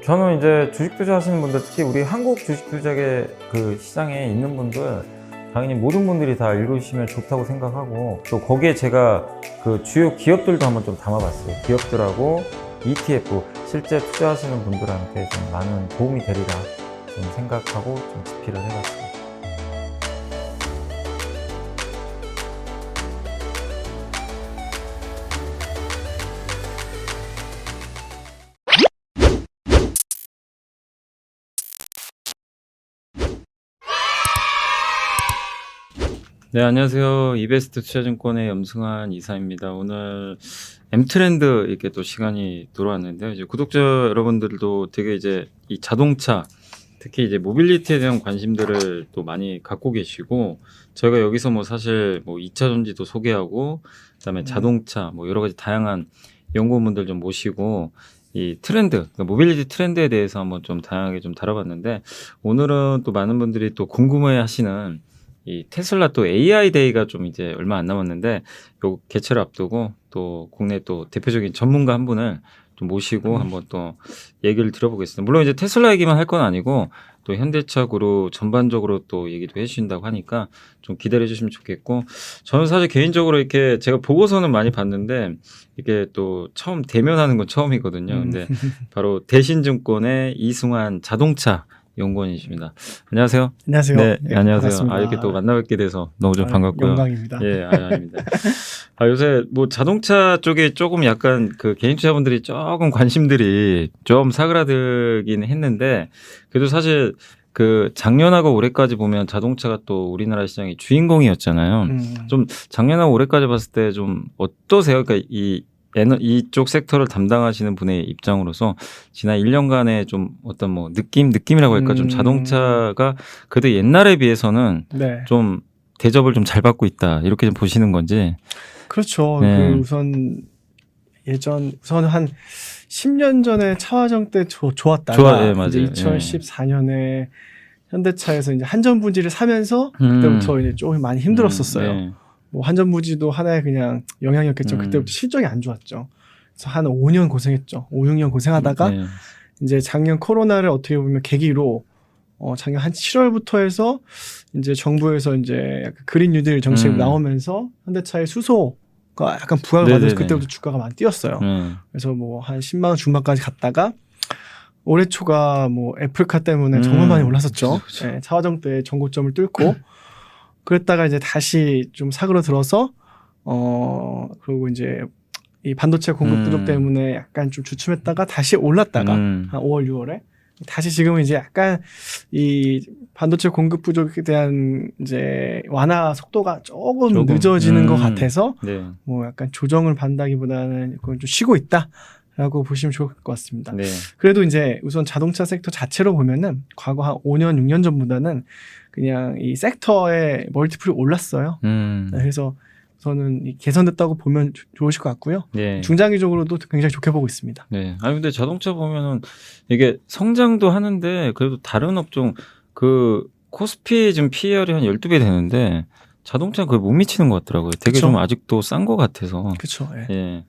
저는 이제 주식 투자하시는 분들, 특히 우리 한국 주식 투자계 그 시장에 있는 분들, 당연히 모든 분들이 다 읽으시면 좋다고 생각하고, 또 거기에 제가 그 주요 기업들도 한번 좀 담아봤어요. 기업들하고 ETF, 실제 투자하시는 분들한테 좀 많은 도움이 되리라 좀 생각하고 좀 집필을 해봤습니다. 네, 안녕하세요. 이베스트 투자증권의 염승환 이사입니다. 오늘 M트렌드 이렇게 또 시간이 돌아왔는데요. 이제 구독자 여러분들도 되게 이제 이 자동차, 특히 이제 모빌리티에 대한 관심들을 또 많이 갖고 계시고, 저희가 여기서 뭐 사실 뭐 2차 전지도 소개하고, 그다음에 자동차, 뭐 여러 가지 다양한 연구원분들 좀 모시고, 이 트렌드, 그러니까 모빌리티 트렌드에 대해서 한번 좀 다양하게 좀 다뤄봤는데, 오늘은 또 많은 분들이 또 궁금해 하시는 이 테슬라 또 AI 데이가 좀 이제 얼마 안 남았는데, 요 개최를 앞두고 또 국내 또 대표적인 전문가 한 분을 좀 모시고 한번 또 얘기를 들어보겠습니다. 물론 이제 테슬라 얘기만 할 건 아니고 또 현대차 그룹 전반적으로 또 얘기도 해주신다고 하니까 좀 기다려 주시면 좋겠고, 저는 사실 개인적으로 이렇게 제가 보고서는 많이 봤는데 이게 또 처음 대면하는 건 처음이거든요. 근데 바로 대신증권의 이승환 자동차 연구원이십니다. 안녕하세요. 안녕하세요. 네, 네, 안녕하세요. 반갑습니다. 이렇게 또 만나뵙게 돼서 너무 좀 반갑고요. 영광입니다. 예, 아닙니다. 요새 뭐 자동차 쪽에 조금 약간 그 개인 투자분들이 조금 관심들이 좀 사그라들긴 했는데, 그래도 사실 그 작년하고 올해까지 보면 자동차가 또 우리나라 시장의 주인공이었잖아요. 좀 작년하고 올해까지 봤을 때 좀 어떠세요? 그러니까 이쪽 섹터를 담당하시는 분의 입장으로서 지난 1년간의 좀 어떤 뭐 느낌이라고 할까, 좀 자동차가 그래도 옛날에 비해서는 네. 좀 대접을 좀 잘 받고 있다, 이렇게 좀 보시는 건지. 그렇죠. 네. 그 우선 한 10년 전에 차화정 때 좋았다가 예, 맞아요. 이제 2014년에 현대차에서 이제 한전부지를 사면서 그때부터 이제 조금 많이 힘들었었어요. 네. 뭐 한전부지도 하나의 그냥 영향이었겠죠. 그때부터 실적이 안 좋았죠. 그래서 한 5년 고생했죠. 5, 6년 고생하다가 네. 이제 작년 코로나를 어떻게 보면 계기로 작년 한 7월부터 해서 이제 정부에서 이제 약간 그린 뉴딜 정책이 나오면서 현대차의 수소가 약간 부각을 받아서 그때부터 주가가 많이 뛰었어요. 그래서 뭐 한 10만 원 중반까지 갔다가 올해 초가 뭐 애플카 때문에 정말 많이 올랐었죠. 그쵸. 네, 차화정 때 전고점을 뚫고 그랬다가 이제 다시 좀 사그러들어서 그리고 이제 이 반도체 공급 부족 때문에 약간 좀 주춤했다가 다시 올랐다가 한 5월, 6월에 다시 지금은 이제 약간 이 반도체 공급 부족에 대한 이제 완화 속도가 조금 늦어지는 것 같아서 네. 뭐 약간 조정을 받는다기보다는 그건 좀 쉬고 있다라고 보시면 좋을 것 같습니다. 네. 그래도 이제 우선 자동차 섹터 자체로 보면은 과거 한 5년, 6년 전보다는 그냥 이 섹터의 멀티플이 올랐어요. 그래서 저는 개선됐다고 보면 좋으실 것 같고요. 네. 중장기적으로도 굉장히 좋게 보고 있습니다. 네. 근데 자동차 보면은 이게 성장도 하는데 그래도 다른 업종 그 코스피 지금 PER이 한 12배 되는데 자동차는 거의 못 미치는 것 같더라고요. 되게 그쵸? 좀 아직도 싼 것 같아서. 그렇죠. 예. 예.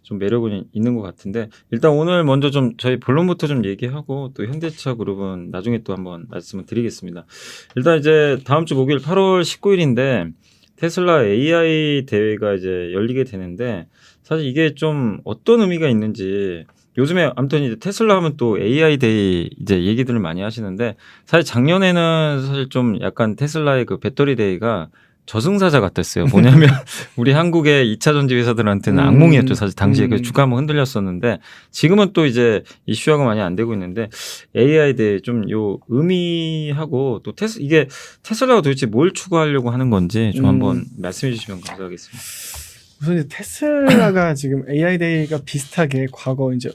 좀 매력은 있는 것 같은데, 일단 오늘 먼저 좀 저희 본론부터 좀 얘기하고 또 현대차 그룹은 나중에 또 한번 말씀을 드리겠습니다. 일단 이제 다음 주 목요일 8월 19일인데 테슬라 AI 대회가 이제 열리게 되는데, 사실 이게 좀 어떤 의미가 있는지, 요즘에 아무튼 이제 테슬라 하면 또 AI 데이 이제 얘기들을 많이 하시는데, 사실 작년에는 사실 좀 약간 테슬라의 그 배터리 데이가 저승사자 같았어요. 뭐냐면 우리 한국의 2차 전지 회사들한테는 악몽이었죠. 사실 당시에 그 주가 한번 흔들렸었는데, 지금은 또 이제 이슈화가 많이 안 되고 있는데, AI 대회 좀 요 의미하고 또 이게 테슬라가 도대체 뭘 추구하려고 하는 건지 좀 한번 말씀해 주시면 감사하겠습니다. 우선 이제 테슬라가 지금 AI 데이가 비슷하게 과거 이제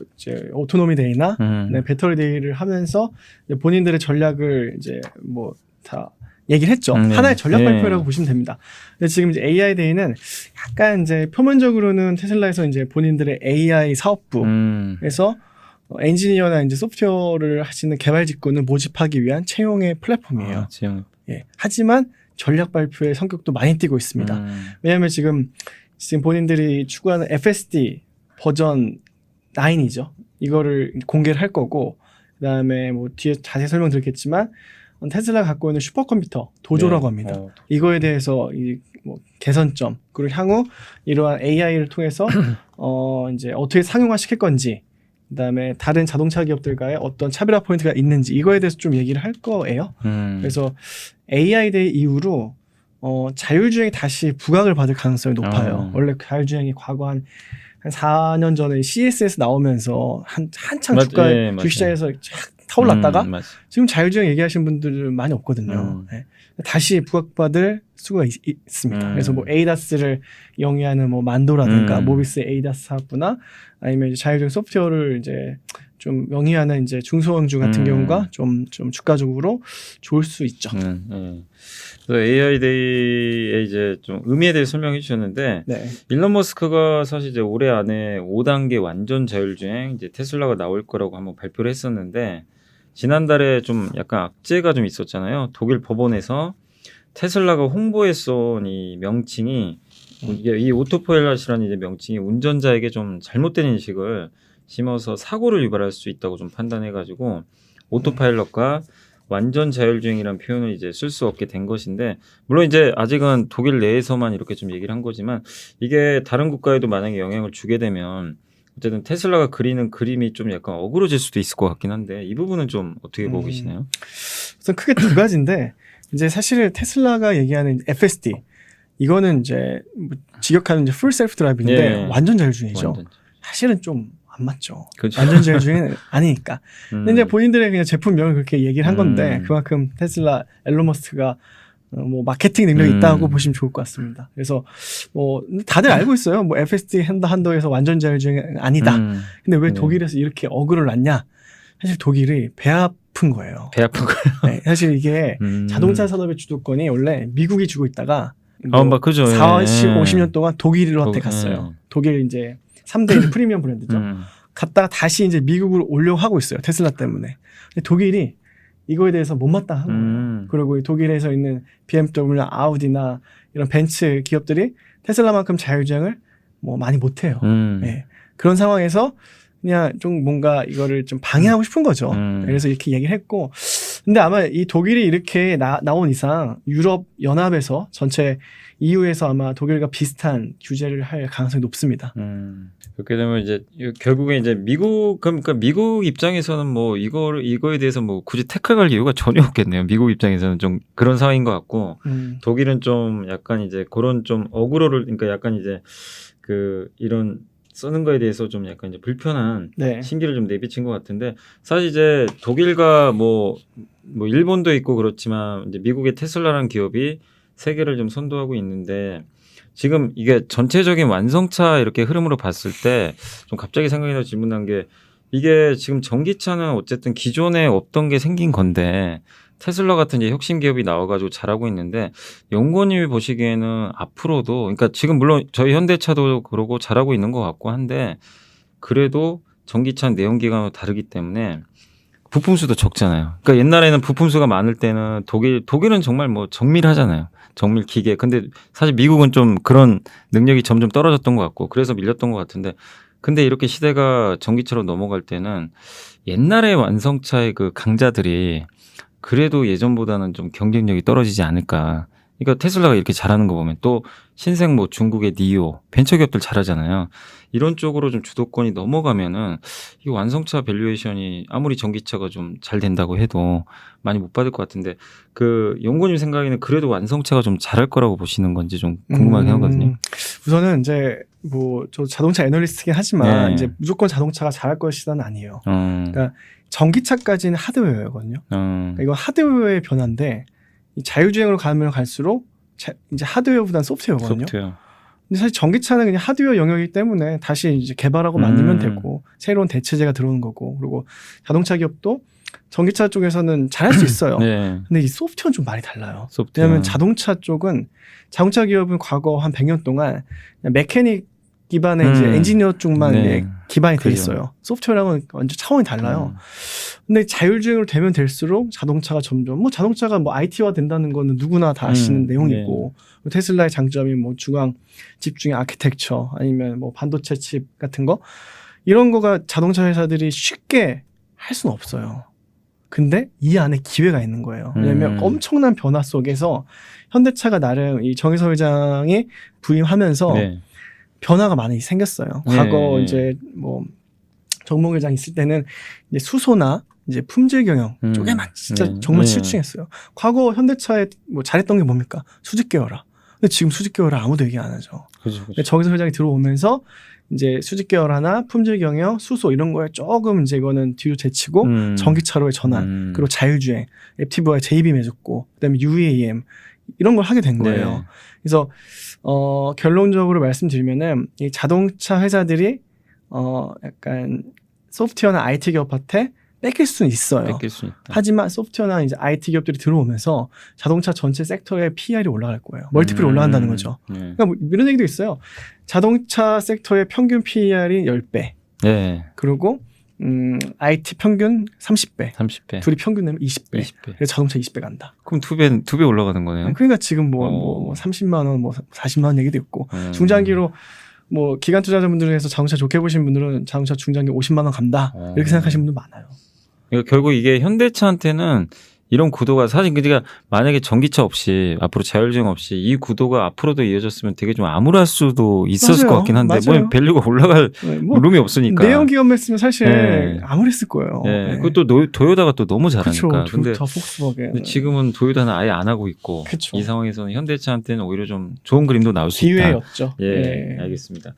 오토노미 데이나 배터리 데이를 하면서 이제 본인들의 전략을 이제 뭐 다 얘기를 했죠. 하나의 전략 발표라고 보시면 됩니다. 근데 지금 이제 AI 데이는 약간 이제 표면적으로는 테슬라에서 이제 본인들의 AI 사업부에서 엔지니어나 이제 소프트웨어를 하시는 개발 직군을 모집하기 위한 채용의 플랫폼이에요. 예. 하지만 전략 발표의 성격도 많이 띄고 있습니다. 왜냐하면 지금 본인들이 추구하는 FSD 버전 9이죠. 이거를 공개를 할 거고 그다음에 뭐 뒤에 자세히 설명드리겠지만 테슬라가 갖고 있는 슈퍼컴퓨터 도조라고 합니다. 이거에 대해서 이 뭐 개선점 그리고 향후 이러한 AI를 통해서 이제 어떻게 상용화 시킬 건지 그다음에 다른 자동차 기업들과의 어떤 차별화 포인트가 있는지 이거에 대해서 좀 얘기를 할 거예요. 그래서 AI 데이 이후로 자율주행이 다시 부각을 받을 가능성이 높아요. 원래 자율주행이 과거 한 4년 전에 CES에서 나오면서 한창 주시장에서 쫙 타올랐다가 지금 자율주행 얘기하시는 분들은 많이 없거든요. 네. 다시 부각받을 수가 있습니다. 그래서 뭐 ADAS를 영위하는 뭐 만도라든가 모비스 ADAS 사업부나 아니면 이제 자율주행 소프트웨어를 이제 좀 영위하는 이제 중소형주 같은 경우가 좀 주가적으로 좋을 수 있죠. 그래서 AI 데이의 이제 좀 의미에 대해 설명해 주셨는데 네. 일론 머스크가 사실 이제 올해 안에 5단계 완전 자율주행 이제 테슬라가 나올 거라고 한번 발표를 했었는데 지난달에 좀 약간 악재가 좀 있었잖아요. 독일 법원에서 테슬라가 홍보했던 이 명칭이 이게 이 오토파일럿이라는 이제 명칭이 운전자에게 좀 잘못된 인식을 심어서 사고를 유발할 수 있다고 좀 판단해가지고 오토파일럿과 완전 자율주행이라는 표현을 이제 쓸 수 없게 된 것인데 물론 이제 아직은 독일 내에서만 이렇게 좀 얘기를 한 거지만 이게 다른 국가에도 만약에 영향을 주게 되면 어쨌든 테슬라가 그리는 그림이 좀 약간 어그러질 수도 있을 것 같긴 한데 이 부분은 좀 어떻게 보고 계시나요? 우선 크게 두 가지인데 이제 사실 테슬라가 얘기하는 FSD 이거는 이제 뭐 직역하는 이제 풀 셀프 드라이브인데 완전 자율주행이죠. 완전. 사실은 좀 안 맞죠. 그렇죠. 완전 자율주행은 아니니까. 근데 이제 본인들의 그냥 제품명을 그렇게 얘기를 한 건데 그만큼 테슬라 앨런 머스크가 뭐 마케팅 능력이 있다고 보시면 좋을 것 같습니다. 그래서 뭐 다들 알고 있어요. 뭐 FSD 한도에서 완전 자율주행 아니다. 근데 왜 독일에서 이렇게 어그를 놨냐? 사실 독일이 배 아픈 거예요. 배 아픈 거예요. 네, 사실 이게 자동차 산업의 주도권이 원래 미국이 주고 있다가 뭐 그죠. 50년 동안 독일한테 갔어요. 독일 이제 3대 프리미엄 브랜드죠. 갔다가 다시 이제 미국으로 오려고 하고 있어요. 테슬라 때문에. 근데 독일이 이거에 대해서 못마땅한 거예요. 그리고 독일에서 있는 BMW나 아우디나 이런 벤츠 기업들이 테슬라만큼 자율주행을 뭐 많이 못해요. 네. 그런 상황에서 그냥 좀 뭔가 이거를 좀 방해하고 싶은 거죠. 그래서 이렇게 얘기를 했고, 근데 아마 이 독일이 이렇게 나온 이상 유럽 연합에서 전체 EU에서 아마 독일과 비슷한 규제를 할 가능성이 높습니다. 그렇게 되면 이제 결국에 이제 그러니까 미국 입장에서는 뭐 이거에 대해서 뭐 굳이 태클할 이유가 전혀 없겠네요. 미국 입장에서는 좀 그런 상황인 것 같고 독일은 좀 약간 이제 그런 좀 어그로를 그러니까 약간 이제 그 이런 쓰는 거에 대해서 좀 약간 이제 불편한 신기를 좀 내비친 것 같은데 사실 이제 독일과 뭐 일본도 있고 그렇지만 이제 미국의 테슬라라는 기업이 세계를 좀 선도하고 있는데 지금 이게 전체적인 완성차 이렇게 흐름으로 봤을 때 좀 갑자기 생각이 나서 질문한 게 이게 지금 전기차는 어쨌든 기존에 없던 게 생긴 건데 테슬라 같은 이제 혁신 기업이 나와가지고 잘하고 있는데 연구원님이 보시기에는 앞으로도 그러니까 지금 물론 저희 현대차도 그러고 잘하고 있는 것 같고 한데 그래도 전기차는 내연기관으로 다르기 때문에 부품 수도 적잖아요. 그러니까 옛날에는 부품 수가 많을 때는 독일은 정말 뭐 정밀하잖아요. 정밀 기계. 근데 사실 미국은 좀 그런 능력이 점점 떨어졌던 것 같고 그래서 밀렸던 것 같은데 근데 이렇게 시대가 전기차로 넘어갈 때는 옛날의 완성차의 그 강자들이 그래도 예전보다는 좀 경쟁력이 떨어지지 않을까. 그러니까 테슬라가 이렇게 잘하는 거 보면 또 신생 뭐 중국의 니오 벤처기업들 잘하잖아요. 이런 쪽으로 좀 주도권이 넘어가면은 이 완성차 밸류에이션이 아무리 전기차가 좀 잘 된다고 해도 많이 못 받을 것 같은데 그 연구님 생각에는 그래도 완성차가 좀 잘할 거라고 보시는 건지 좀 궁금하긴 하거든요. 우선은 이제 뭐 저 자동차 애널리스트긴 하지만 이제 무조건 자동차가 잘할 것이다는 아니에요. 그러니까 전기차까지는 하드웨어거든요. 그러니까 이건 하드웨어의 변화인데 이 자율주행으로 가면 갈수록 이제 하드웨어보다는 소프트웨어거든요. 근데 사실 전기차는 그냥 하드웨어 영역이기 때문에 다시 이제 개발하고 만들면 되고 새로운 대체제가 들어오는 거고 그리고 자동차 기업도 전기차 쪽에서는 잘할 수 있어요. 근데 이 소프트웨어는 좀 많이 달라요. 왜냐하면 자동차 쪽은 자동차 기업은 과거 한 100년 동안 그냥 메케닉 기반의 이제 엔지니어 쪽만 기반이 돼 있어요. 소프트웨어랑은 완전 차원이 달라요. 근데 자율주행으로 되면 될수록 자동차가 점점 뭐 자동차가 뭐 IT화 된다는 거는 누구나 다 아시는 내용이고 테슬라의 장점이 뭐 중앙 집중의 아키텍처 아니면 뭐 반도체 칩 같은 거 이런 거가 자동차 회사들이 쉽게 할 수는 없어요. 근데 이 안에 기회가 있는 거예요. 왜냐면 엄청난 변화 속에서 현대차가 나름 이 정의서 회장이 부임하면서 네. 변화가 많이 생겼어요. 과거 이제 뭐 정몽 회장 있을 때는 이제 수소나 이제 품질 경영 쪽에만 진짜 정말 치우치겠어요. 과거 현대차에 뭐 잘했던 게 뭡니까? 수직 계열화. 근데 지금 수직 계열화 아무도 얘기 안 하죠. 그렇죠. 정의서 회장이 들어오면서 이제 수직 계열화나 품질 경영, 수소 이런 거에 조금 이제 이거는 뒤로 제치고 전기차로의 전환, 그리고 자율주행, 앱티브와 JV 맺었고, 그다음에 UAM 이런 걸 하게 된 거예요. 네. 그래서 결론적으로 말씀드리면은 이 자동차 회사들이 약간 소프트웨어나 IT 기업한테 뺏길 수는 있어요. 뺏길 수 있다. 하지만 소프트웨어나 이제 IT 기업들이 들어오면서 자동차 전체 섹터의 PR이 올라갈 거예요. 멀티플이 올라간다는 거죠. 그러니까 뭐 이런 얘기도 있어요. 자동차 섹터의 평균 PR이 10배. 네. 그리고 IT 평균 30배. 30배. 둘이 평균 내면 20배. 20배. 그래서 자동차 20배 간다. 그럼 두 배 올라가는 거네요. 그러니까 지금 뭐 30만 원, 뭐 40만 원 얘기도 있고 중장기로 뭐 기관 투자자분들에서 자동차 좋게 보신 분들은 자동차 중장기 50만 원 간다 이렇게 생각하시는 분들 많아요. 그러니까 결국 이게 현대차한테는 이런 구도가 사실 그러니까 만약에 전기차 없이 앞으로 자율주행 없이 이 구도가 앞으로도 이어졌으면 되게 좀 암울할 수도 있었을 맞아요. 것 같긴 한데 맞아요. 뭐 밸류가 올라갈 뭐 룸이 없으니까. 내연 기업했으면 사실 네. 암울했을 거예요. 네. 그것도 도요타가 또 너무 잘하니까. 그렇죠. 근데 폭스바겐. 지금은 도요타는 아예 안 하고 있고 그쵸. 이 상황에서는 현대차한테는 오히려 좀 좋은 그림도 나올 수 있다. 기회였죠. 예, 네. 알겠습니다.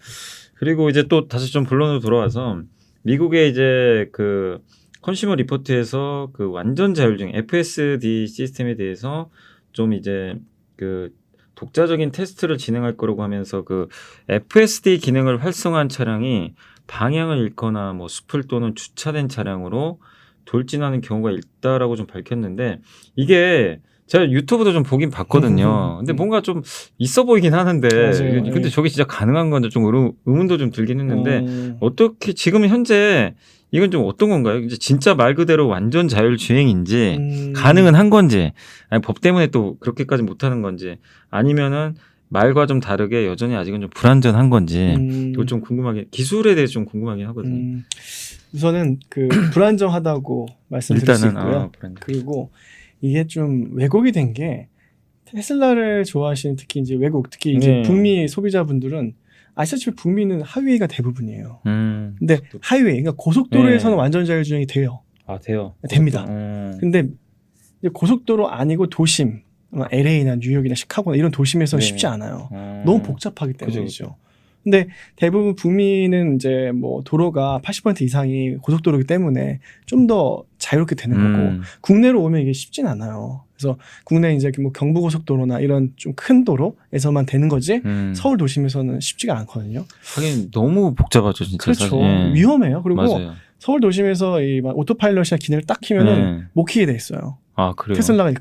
그리고 이제 또 다시 좀 본론으로 돌아와서 미국의 이제 그 컨슈머 리포트에서 그 완전 자율주행 FSD 시스템에 대해서 좀 이제 그 독자적인 테스트를 진행할 거라고 하면서 그 FSD 기능을 활성화한 차량이 방향을 잃거나 뭐 숲을 또는 주차된 차량으로 돌진하는 경우가 있다라고 좀 밝혔는데 이게 제가 유튜브도 좀 보긴 봤거든요. 근데 뭔가 좀 있어 보이긴 하는데 맞아요. 근데 저게 진짜 가능한 건지 좀 의문도 좀 들긴 했는데 어떻게 지금 현재 이건 좀 어떤 건가요? 이제 진짜 말 그대로 완전 자율주행인지 가능은 한 건지 아니 법 때문에 또 그렇게까지 못하는 건지 아니면은 말과 좀 다르게 여전히 아직은 좀 불안전한 건지 이거 좀 궁금하게 기술에 대해서 좀 궁금하긴 하거든요. 우선은 그 불안정하다고 말씀드릴 수 있고요. 그리고 이게 좀 왜곡이 된 게 테슬라를 좋아하시는 특히 이제 외국 특히 이제 북미 소비자분들은 아시다시피 북미는 하이웨이가 대부분이에요. 근데 하이웨이, 그러니까 고속도로에서는 완전 자율주행이 돼요. 아, 돼요? 됩니다. 근데 이제 고속도로 아니고 도심, LA나 뉴욕이나 시카고나 이런 도심에서는 쉽지 않아요. 너무 복잡하기 때문이죠. 근데 대부분 북미는 이제 뭐 도로가 80% 이상이 고속도로이기 때문에 좀 더 자유롭게 되는 거고 국내로 오면 이게 쉽진 않아요. 그래서 국내 이제 뭐 경부고속도로나 이런 좀 큰 도로에서만 되는 거지 서울 도심에서는 쉽지가 않거든요. 하긴 너무 복잡하죠, 진짜. 그렇죠. 위험해요. 그리고 맞아요. 서울 도심에서 이 오토파일럿이나 기능을 딱 키면은 못 키게 돼 있어요. 아, 그래요? 테슬라가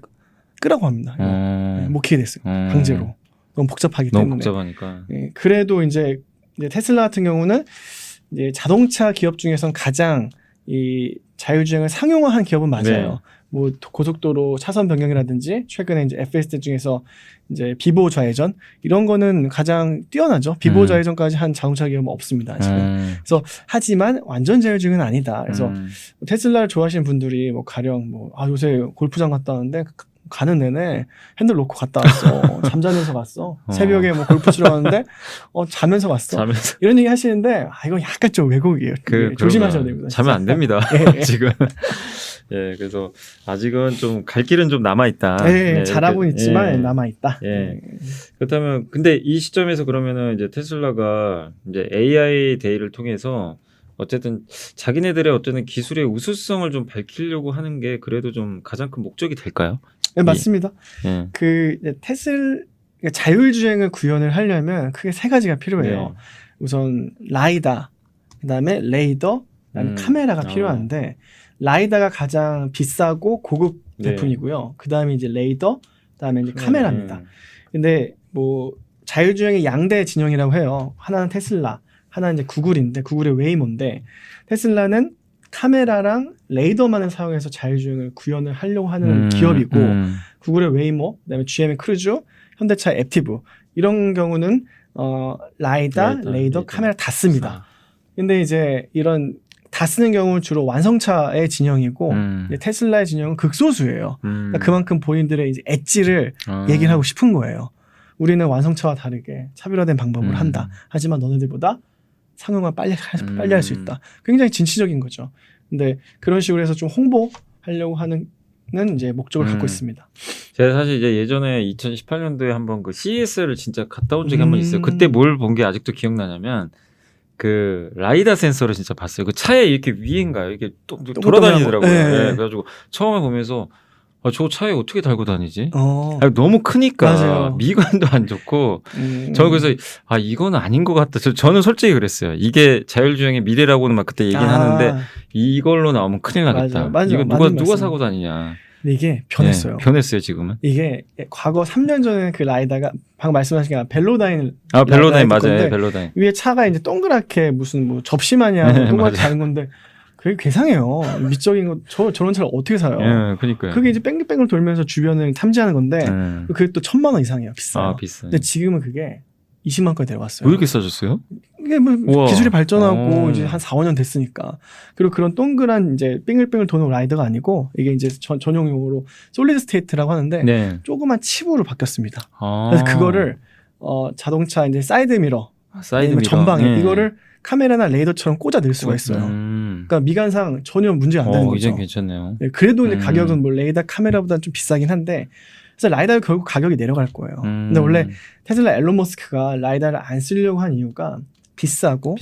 끄라고 합니다. 못 키게 됐어요. 강제로. 너무 복잡하기 때문에. 너무 복잡하니까. 그래도 이제 테슬라 같은 경우는 이제 자동차 기업 중에선 가장 이 자율주행을 상용화한 기업은 맞아요. 네. 뭐 고속도로 차선 변경이라든지 최근에 이제 FSD 중에서 이제 비보호 좌회전 이런 거는 가장 뛰어나죠. 비보호 좌회전까지 한 자동차 기업은 없습니다. 아직은. 그래서 하지만 완전 자율주행은 아니다. 그래서 테슬라를 좋아하시는 분들이 뭐 가령 뭐 요새 골프장 갔다 왔는데 가는 내내 핸들 놓고 갔다 왔어. 잠자면서 갔어. 새벽에 뭐 골프 치러 갔는데 자면서 갔어. 이런 얘기 하시는데 이건 약간 좀 왜곡이에요. 조심하셔야 됩니다. 자면 안 됩니다. 지금. 예, 그래서 아직은 좀 갈 길은 좀 남아 있다. 네, 잘하고 있지만 남아 있다. 예. 그렇다면 근데 이 시점에서 그러면은 이제 테슬라가 이제 AI 데이를 통해서 어쨌든 자기네들의 어떤 기술의 우수성을 좀 밝히려고 하는 게 그래도 좀 가장 큰 목적이 될까요? 네, 맞습니다. 그 테슬라 자율주행을 구현을 하려면 크게 세 가지가 필요해요. 우선 라이다, 그다음에 레이더, 그다음에 카메라가 필요한데 라이다가 가장 비싸고 고급 제품이고요. 그다음에 이제 레이더, 그다음에 이제 카메라입니다. 근데 뭐 자율주행의 양대 진영이라고 해요. 하나는 테슬라, 하나는 이제 구글인데 구글의 웨이모인데 테슬라는 카메라랑 레이더만을 사용해서 자율주행을 구현을 하려고 하는 기업이고 구글의 웨이모, 그다음에 GM의 크루즈, 현대차의 앱티브 이런 경우는 라이다, 레이더, 카메라 다 씁니다. 근데 이제 이런 다 쓰는 경우는 주로 완성차의 진영이고 이제 테슬라의 진영은 극소수예요. 그러니까 그만큼 본인들의 이제 엣지를 얘기를 하고 싶은 거예요. 우리는 완성차와 다르게 차별화된 방법을 한다. 하지만 너네들보다 상용화 빨리 할 수 있다. 굉장히 진취적인 거죠. 근데 그런 식으로 해서 좀 홍보하려고 하는 이제 목적을 갖고 있습니다. 제가 사실 이제 예전에 2018년도에 한번 그 CES를 진짜 갔다 온 적이 한 번 있어요. 그때 뭘 본 게 아직도 기억나냐면 그 라이다 센서를 진짜 봤어요. 그 차에 이렇게 위인가요? 이렇게 돌아다니더라고요. 네. 네, 그래가지고 처음에 보면서 저 차에 어떻게 달고 다니지? 아니, 너무 크니까 맞아요. 미관도 안 좋고 저는 그래서 이건 아닌 것 같다. 저는 솔직히 그랬어요. 이게 자율주행의 미래라고는 막 그때 얘기는 하는데 이걸로 나오면 큰일 나겠다. 맞아. 이거 누가 사고 다니냐. 근데 이게 변했어요. 네, 변했어요 지금은. 이게 과거 3년 전에 그 라이다가 방금 말씀하신 게 벨로다인. 벨로다인 맞아요. 벨로다인. 위에 차가 이제 동그랗게 무슨 뭐 접시 마냥 동그랗게 다는 건데 그게 괴상해요. 미적인 거 저런 차를 어떻게 사요? 예, 그러니까요. 그게 이제 뺑글뺑글 돌면서 주변을 탐지하는 건데 그게 또 1,000만 원 이상이에요. 비싸요. 비싸요. 근데 지금은 그게 20만 원까지 내려갔어요. 왜 이렇게 싸졌어요? 이게 뭐 우와. 기술이 발전하고 이제 한 4, 5년 됐으니까. 그리고 그런 동그란 이제 빙글빙글 도는 라이더가 아니고 이게 이제 전용 용어로 솔리드 스테이트라고 하는데 네. 조그만 칩으로 바뀌었습니다. 그래서 그거를 자동차 이제 사이드 미러, 사이드 미러 전방에 이거를 카메라나 레이더처럼 꽂아 넣을 수가 있어요. 그러니까 미관상 전혀 문제가 안 되는 거죠. 이제 괜찮네요. 네, 그래도 이제 가격은 뭐 레이더 카메라보다 좀 비싸긴 한데 그래서 라이다가 결국 가격이 내려갈 거예요. 근데 원래 테슬라 앨런 머스크가 라이다를 안 쓰려고 한 이유가 비싸고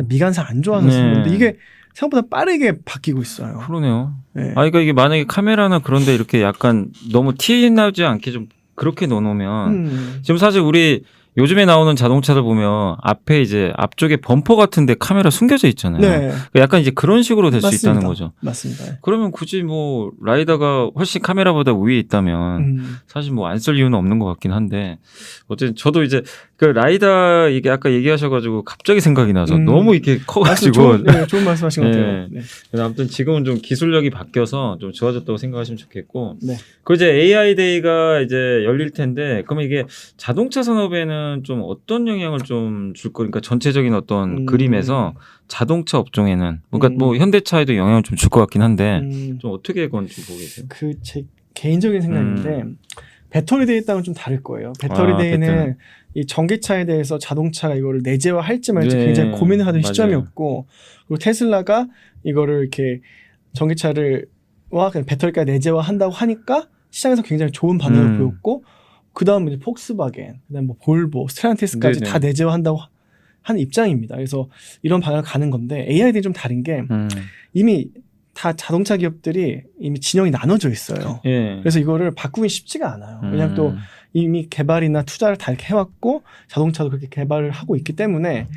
미관상 안 좋아서 쓰는 건데 이게 생각보다 빠르게 바뀌고 있어요. 그러네요. 네. 그러니까 이게 만약에 카메라나 그런데 이렇게 약간 너무 티 나지 않게 좀 그렇게 넣어놓으면 지금 사실 우리 요즘에 나오는 자동차들 보면 앞에 이제 앞쪽에 범퍼 같은데 카메라 숨겨져 있잖아요. 네. 그러니까 약간 이제 그런 식으로 될 수 있다는 거죠. 맞습니다. 그러면 굳이 뭐 라이다가 훨씬 카메라보다 위에 있다면 사실 뭐 안 쓸 이유는 없는 것 같긴 한데 어쨌든 저도 이제 그 라이다 이게 아까 얘기하셔가지고 갑자기 생각이 나서 너무 이렇게 커가지고 좋은 말씀하신 것 같아요. 네. 아무튼 지금은 좀 기술력이 바뀌어서 좀 좋아졌다고 생각하시면 좋겠고 네. 그 이제 AI 데이가 이제 열릴 텐데 그러면 이게 자동차 산업에는 좀 어떤 영향을 좀 줄 거니까 전체적인 어떤 그림에서 자동차 업종에는 그러니까 뭐 현대차에도 영향을 좀 줄 것 같긴 한데 좀 어떻게 그건 좀 보고 계세요? 그 제 개인적인 생각인데 배터리 데이 땅은 좀 다를 거예요. 배터리 데이는 이 전기차에 대해서 자동차가 이거를 내재화할지 말지 굉장히 고민을 하던 시점이었고 그리고 테슬라가 이거를 이렇게 전기차를 배터리까지 내재화한다고 하니까 시장에서 굉장히 좋은 반응을 보였고 그 다음 이제 폭스바겐, 그다음 뭐 볼보, 스텔란티스까지 다 내재화한다고 하는 입장입니다. 그래서 이런 방향을 가는 건데 AI들이 좀 다른 게 이미 다 자동차 기업들이 이미 진영이 나눠져 있어요. 그래서 이거를 바꾸기 쉽지가 않아요. 왜냐하면 또 이미 개발이나 투자를 다 이렇게 해왔고 자동차도 그렇게 개발을 하고 있기 때문에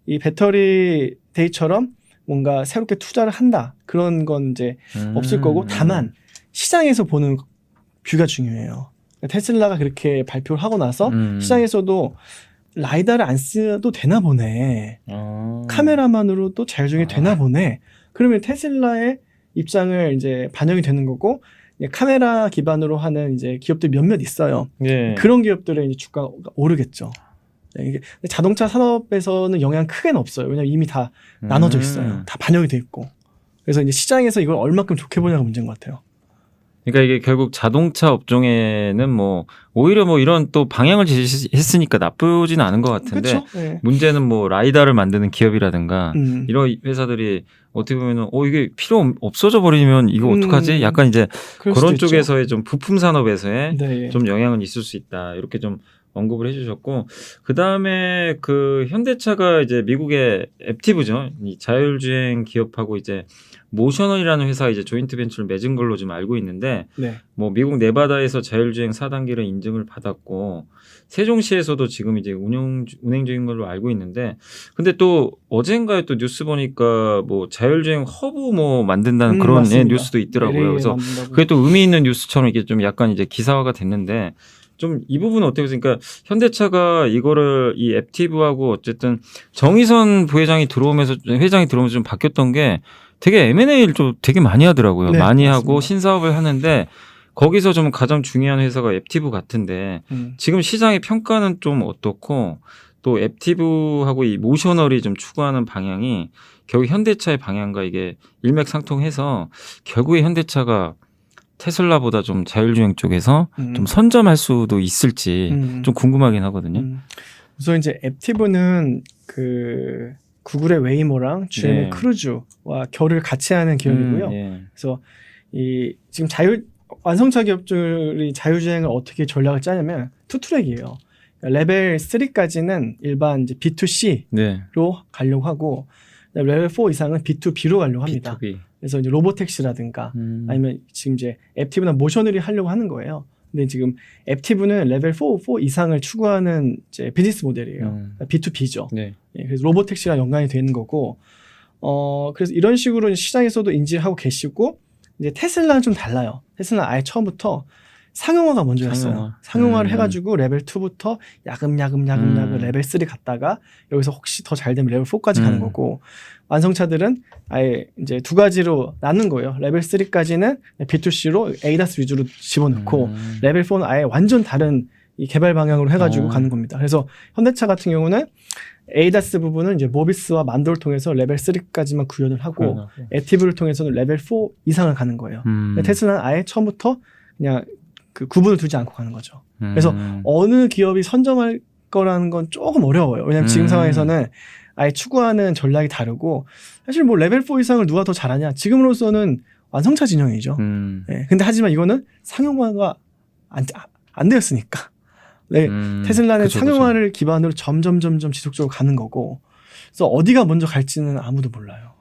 이 배터리 데이처럼 뭔가 새롭게 투자를 한다 그런 건 이제 없을 거고 다만 시장에서 보는 뷰가 중요해요. 테슬라가 그렇게 발표를 하고 나서 시장에서도 라이다를 안 써도 되나 보네. 카메라만으로도 자율주행이 되나 보네. 그러면 테슬라의 입장을 이제 반영이 되는 거고 카메라 기반으로 하는 이제 기업들 몇몇 있어요. 그런 기업들의 이제 주가가 오르겠죠. 이게 자동차 산업에서는 영향 크게는 없어요. 왜냐면 이미 다 나눠져 있어요. 다 반영이 돼 있고. 그래서 이제 시장에서 이걸 얼마큼 좋게 보냐가 문제인 것 같아요. 그러니까 이게 결국 자동차 업종에는 뭐 오히려 뭐 이런 또 방향을 제시했으니까 나쁘지는 않은 것 같은데 네. 문제는 뭐 라이다를 만드는 기업이라든가 이런 회사들이 어떻게 보면 이게 필요 없어져 버리면 이거 어떡하지? 약간 이제 그런 쪽에서의 좀 부품 산업에서의 좀 영향은 있을 수 있다. 이렇게 좀 언급을 해주셨고 그 다음에 그 현대차가 이제 미국의 앱티브죠. 이 자율주행 기업하고 이제 모셔널이라는 회사 이제 조인트 벤처를 맺은 걸로 좀 알고 있는데 뭐 미국 네바다에서 자율주행 4단계를 인증을 받았고 세종시에서도 지금 이제 운행 중인 걸로 알고 있는데 근데 또 어젠가에 또 뉴스 보니까 뭐 자율주행 허브 뭐 만든다는 그런 뉴스도 있더라고요. 그래서 그게 또 의미 있는 뉴스처럼 이게 좀 약간 이제 기사화가 됐는데 좀 이 부분은 어떻게 보세요? 그러니까 현대차가 이거를 이 앱티브하고 어쨌든 정의선 부회장이 들어오면서 회장이 들어오면서 좀 바뀌었던 게 되게 M&A를 좀 되게 많이 하더라고요. 많이 맞습니다. 하고 신사업을 하는데 거기서 좀 가장 중요한 회사가 앱티브 같은데 지금 시장의 평가는 좀 어떻고 또 앱티브하고 이 모셔널이 좀 추구하는 방향이 결국 현대차의 방향과 이게 일맥상통해서 결국에 현대차가 테슬라보다 좀 자율주행 쪽에서 좀 선점할 수도 있을지 좀 궁금하긴 하거든요. 우선 이제 앱티브는 그 구글의 웨이모랑 GM의 네. 크루즈와 결을 같이 하는 기업이고요. 예. 그래서 이 지금 완성차 기업들이 자율주행을 어떻게 전략을 짜냐면 투트랙이에요. 레벨 3까지는 일반 이제 B2C로 네. 가려고 하고 레벨 4 이상은 B2B로 가려고 합니다. B2B. 그래서 이제 로보택시라든가 아니면 지금 이제 앱티브나 모셔널이 하려고 하는 거예요. 근데 지금 앱티브는 레벨 4 이상을 추구하는 이제 비즈니스 모델이에요. B2B죠. 네. 예, 그래서 로보택시랑 연관이 되는 거고, 그래서 이런 식으로 시장에서도 인지를 하고 계시고, 이제 테슬라는 좀 달라요. 테슬라는 아예 처음부터 상용화가 먼저였어요. 상용화를 해가지고 레벨 2부터 야금야금 레벨 3 갔다가 여기서 혹시 더 잘 되면 레벨 4까지 가는 거고, 완성차들은 아예 이제 두 가지로 나눈 거예요. 레벨 3까지는 B2C로 ADAS 위주로 집어넣고, 레벨 4는 아예 완전 다른 이 개발 방향으로 해가지고 가는 겁니다. 그래서 현대차 같은 경우는 ADAS 부분은 이제 모비스와 만도를 통해서 레벨 3까지만 구현을 하고, 앱티브를 통해서는 레벨 4 이상을 가는 거예요. 테슬라는 아예 처음부터 그냥 그 구분을 두지 않고 가는 거죠. 그래서 어느 기업이 선점할 거라는 건 조금 어려워요. 왜냐하면 지금 상황에서는 아예 추구하는 전략이 다르고, 사실 뭐 레벨 4 이상을 누가 더 잘하냐, 지금으로서는 완성차 진영이죠. 네, 근데 하지만 이거는 상용화가 안 되었으니까. 네, 테슬라는 상용화를 기반으로 점점 지속적으로 가는 거고, 그래서 어디가 먼저 갈지는 아무도 몰라요.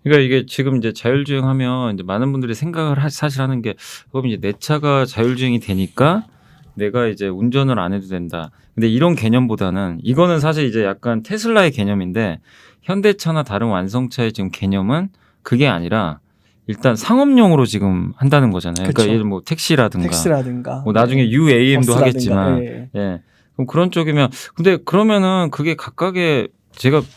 그러니까 이게 지금 이제 자율주행하면 이제 많은 분들이 생각을 사실 하는 게, 그럼 이제 내 차가 자율주행이 되니까 내가 이제 운전을 안 해도 된다. 근데 이런 개념보다는 이거는 사실 이제 약간 테슬라의 개념인데, 현대차나 다른 완성차의 지금 개념은 그게 아니라 일단 상업용으로 지금 한다는 거잖아요. 그쵸. 그러니까 예를 뭐 택시라든가 뭐 나중에 UAM도 버스라든가, 하겠지만, 예. 그럼 그런 쪽이면, 근데 그러면은 그게 각각의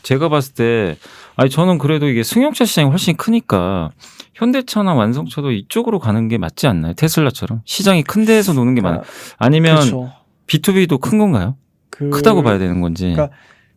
제가 봤을 때, 아니 저는 그래도 이게 승용차 시장이 훨씬 크니까 현대차나 완성차도 이쪽으로 가는 게 맞지 않나요? 테슬라처럼 시장이 큰 데에서 노는 게 아니면 그렇죠. B2B도 큰 건가요? 크다고 봐야 되는 건지. 그러니까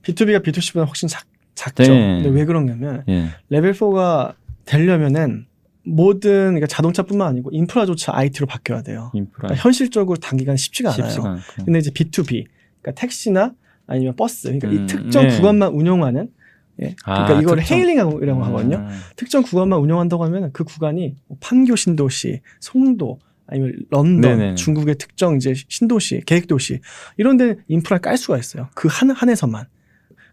B2B가 B2C보다 훨씬 작죠. 네. 근데 왜 그러냐면 예. 레벨 4가 되려면은 모든, 그러니까 자동차뿐만 아니고 인프라조차 IT로 바뀌어야 돼요. 인프라. 그러니까 현실적으로 단기간 쉽지가 않아요. 않고. 근데 이제 B2B, 그러니까 택시나 아니면 버스, 그러니까 이 특정 구간만 운영하는, 그러니까 이걸 헤일링이라고 하거든요. 특정 구간만 운영한다고 하면 그 구간이 판교 신도시, 송도, 아니면 런던, 네네. 중국의 특정 이제 신도시, 계획도시, 이런 데 인프라를 깔 수가 있어요. 그 한에서만.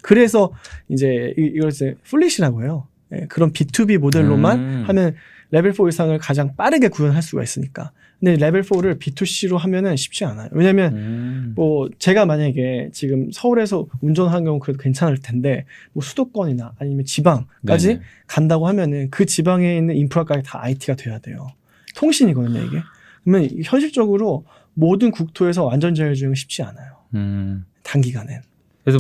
그래서 이제 이걸 이제 플릿이라고 해요. 그런 B2B 모델로만 하면 레벨 4 이상을 가장 빠르게 구현할 수가 있으니까. 근데 레벨 4를 B2C로 하면은 쉽지 않아요. 왜냐면 뭐 제가 만약에 지금 서울에서 운전하는 경우 그래도 괜찮을 텐데, 뭐 수도권이나 아니면 지방까지 네네. 간다고 하면은 그 지방에 있는 인프라까지 다 IT가 돼야 돼요. 통신이거든요, 이게. 그러면 현실적으로 모든 국토에서 완전 자율주행은 쉽지 않아요. 단기간엔. 그래서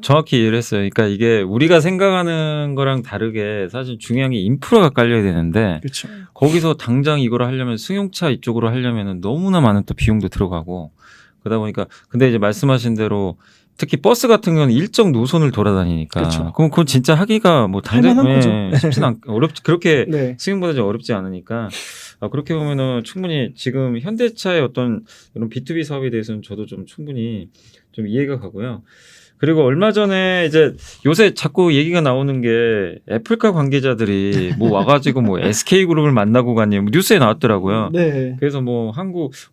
정확히 이해를 했어요. 그러니까 이게 우리가 생각하는 거랑 다르게 사실 중요한 게 인프라가 깔려야 되는데, 그렇죠. 거기서 당장 이걸 하려면 승용차 이쪽으로 하려면은 너무나 많은 또 비용도 들어가고, 그러다 보니까, 근데 이제 말씀하신 대로 특히 버스 같은 경우는 일정 노선을 돌아다니니까, 그렇죠. 그럼 그건 진짜 하기가 뭐 할만한 거죠. 쉽지는 어렵지, 그렇게 네. 승용보다 좀 어렵지 않으니까. 그렇게 보면은 충분히 지금 현대차의 어떤 이런 B2B 사업에 대해서는 저도 좀 충분히 좀 이해가 가고요. 그리고 얼마 전에 이제 요새 자꾸 얘기가 나오는 게 애플카 관계자들이 뭐 와가지고 뭐 SK그룹을 만나고 갔니, 뭐 뉴스에 나왔더라고요. 네. 그래서 뭐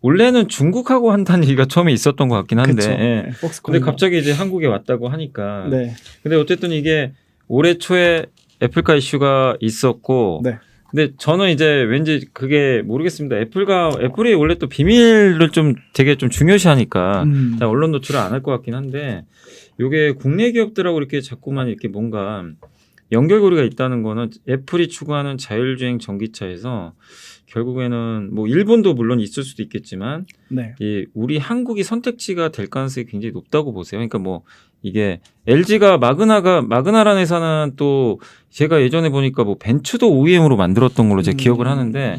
원래는 중국하고 한다는 얘기가 처음에 있었던 것 같긴 한데, 그쵸. 예. 근데 갑자기 이제 한국에 왔다고 하니까. 네. 근데 어쨌든 이게 올해 초에 애플카 이슈가 있었고, 네. 근데 저는 이제 왠지 그게 모르겠습니다. 애플이 원래 또 비밀을 좀 되게 좀 중요시하니까 언론 노출을 안 할 것 같긴 한데, 요게 국내 기업들하고 이렇게 자꾸만 이렇게 뭔가 연결고리가 있다는 거는 애플이 추구하는 자율주행 전기차에서 결국에는 뭐 일본도 물론 있을 수도 있겠지만, 네. 우리 한국이 선택지가 될 가능성이 굉장히 높다고 보세요. 그러니까 뭐 이게 LG가 마그나라는 회사는 또 제가 예전에 보니까 뭐 벤츠도 OEM으로 만들었던 걸로 제가 기억을 하는데,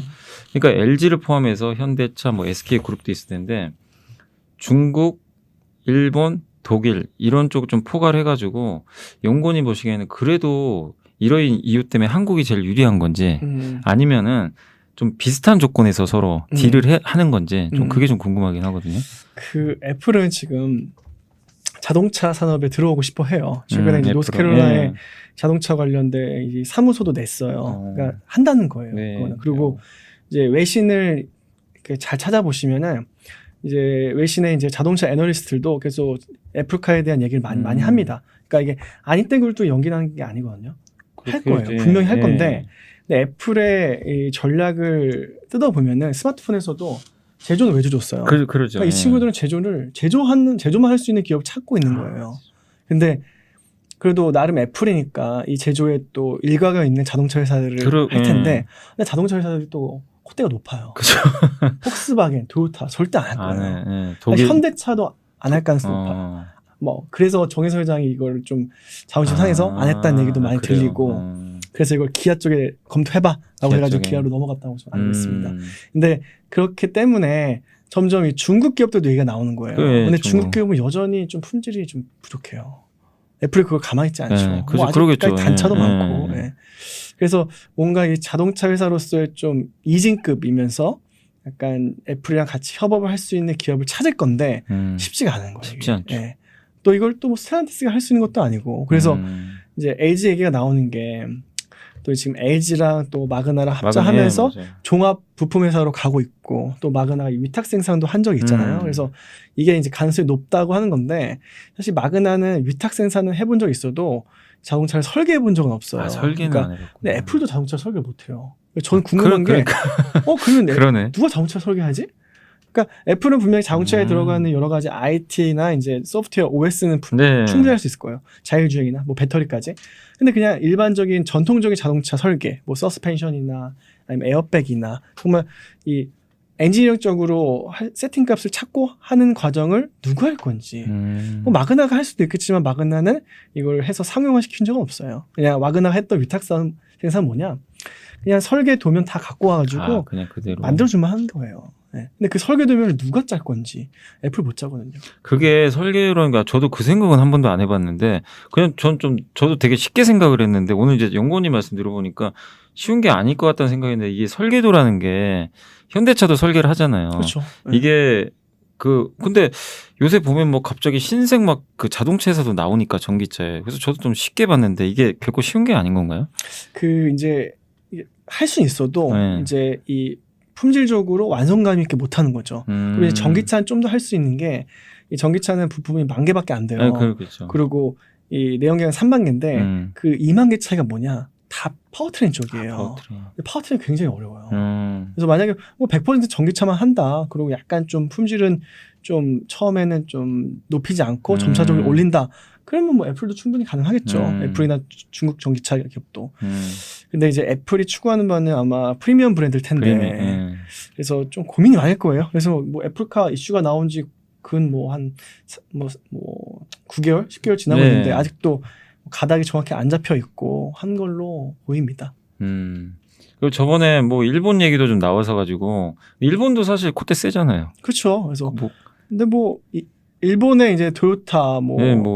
그러니까 LG를 포함해서 현대차, 뭐 SK 그룹도 있을 텐데 중국, 일본, 독일 이런 쪽 좀 포괄해가지고 연구원이 보시기에는 그래도 이러한 이유 때문에 한국이 제일 유리한 건지 아니면은 좀 비슷한 조건에서 서로 딜을 하는 건지 좀 그게 좀 궁금하긴 하거든요. 그 애플은 지금 자동차 산업에 들어오고 싶어 해요. 최근에 이제 노스캐롤라이나의 자동차 관련된 이 사무소도 냈어요. 그러니까 한다는 거예요. 네. 그리고 이제 외신을 이렇게 잘 찾아보시면은 이제 외신의 이제 자동차 애널리스트들도 계속 애플카에 대한 얘기를 많이 합니다. 그러니까 이게 아닌 땡굴도 연기하는 게 아니거든요. 할 거예요. 분명히 할 건데 근데 애플의 이 전략을 뜯어보면은 스마트폰에서도 제조는 왜 줘줬어요? 그러죠. 그러니까 이 친구들은 제조만 할 수 있는 기업을 찾고 있는 거예요. 근데 그래도 나름 애플이니까 이 제조에 또 일가가 있는 자동차 회사들을 할 텐데 근데 자동차 회사들이 또 콧대가 높아요. 그죠. 폭스바겐, 도요타 절대 안 할 거예요. 독일 현대차도 안 할 가능성이 높아요. 뭐 그래서 정혜서 회장이 이걸 좀 자존심 상해서 안 했다는 얘기도 많이 들리고 그래서 이걸 기아 쪽에 검토해봐라고 해가지고 기아로 넘어갔다고 저는 알고 있습니다. 근데 그렇기 때문에 점점 이 중국 기업들도 얘기가 나오는 거예요. 근데 중국 기업은 여전히 좀 품질이 좀 부족해요. 애플이 그걸 가만히 있지 않죠. 뭐 아직까지 단차도 많고. 그래서 뭔가 이 자동차 회사로서의 좀 이진급이면서 약간 애플이랑 같이 협업을 할 수 있는 기업을 찾을 건데 쉽지가 않은 거예요. 쉽지 않죠. 또 이걸 또 뭐 스텔란티스가 할 수 있는 것도 아니고 그래서 이제 LG 얘기가 나오는 게 또 지금 LG랑 또 마그나랑 합작하면서 종합 부품 회사로 가고 있고 또 마그나가 위탁 생산도 한 적이 있잖아요. 그래서 이게 이제 가능성이 높다고 하는 건데 사실 마그나는 위탁 생산은 해본 적 있어도 자동차를 설계해 본 적은 없어요. 설계는 안 해봤고. 근데 애플도 자동차 설계를 못 해요. 저는 궁금한 게 그러면 누가 자동차 설계하지? 그러니까 애플은 분명히 자동차에 들어가는 여러 가지 IT나 이제 소프트웨어 OS는 충분히 할 수 있을 거예요. 자율주행이나 뭐 배터리까지. 근데 그냥 일반적인 전통적인 자동차 설계, 뭐 서스펜션이나 아니면 에어백이나 정말 이 엔지니어적으로 세팅 값을 찾고 하는 과정을 누가 할 건지. 뭐 마그나가 할 수도 있겠지만 마그나는 이걸 해서 상용화 시킨 적은 없어요. 그냥 마그나가 했던 위탁 생산 뭐냐? 그냥 설계 도면 다 갖고 와가지고 그냥 그대로 만들어주면 하는 거예요. 근데 그 설계 도면을 누가 짤 건지 애플 못 짜거든요. 그게 설계라니까 저도 그 생각은 한 번도 안 해봤는데 그냥 저도 되게 쉽게 생각을 했는데 오늘 이제 연구원님 말씀 들어보니까 쉬운 게 아닐 것 같다는 생각인데 이게 설계도라는 게 현대차도 설계를 하잖아요. 그렇죠. 이게 근데 요새 보면 뭐 갑자기 신생 막 그 자동차 회사도 나오니까 전기차에 그래서 저도 좀 쉽게 봤는데 이게 결코 쉬운 게 아닌 건가요? 이제 할 수 있어도 이제 이 품질적으로 완성감 있게 못 하는 거죠. 그리고 이제 전기차는 좀 더 할 수 있는 게 이 전기차는 부품이 10,000개밖에 안 돼요. 그렇겠죠. 그리고 이 내연기관 30,000개인데 그 20,000개 차이가 뭐냐? 다 파워트레인 쪽이에요. 파워트레인 굉장히 어려워요. 그래서 만약에 뭐 100% 전기차만 한다. 그리고 약간 좀 품질은 좀 처음에는 좀 높이지 않고 점차적으로 올린다. 그러면 뭐 애플도 충분히 가능하겠죠. 애플이나 중국 전기차 기업도. 근데 이제 애플이 추구하는 바는 아마 프리미엄 브랜드일 텐데. 그래서 좀 고민이 많을 거예요. 그래서 뭐 애플카 이슈가 나온 지 근 뭐 한 9개월, 10개월 지나고 있는데 아직도 가닥이 정확히 안 잡혀 있고 한 걸로 보입니다. 그리고 저번에 뭐 일본 얘기도 좀 나와서 가지고 일본도 사실 콧대 세잖아요. 그렇죠. 그래서 근데 뭐 일본의 이제 도요타,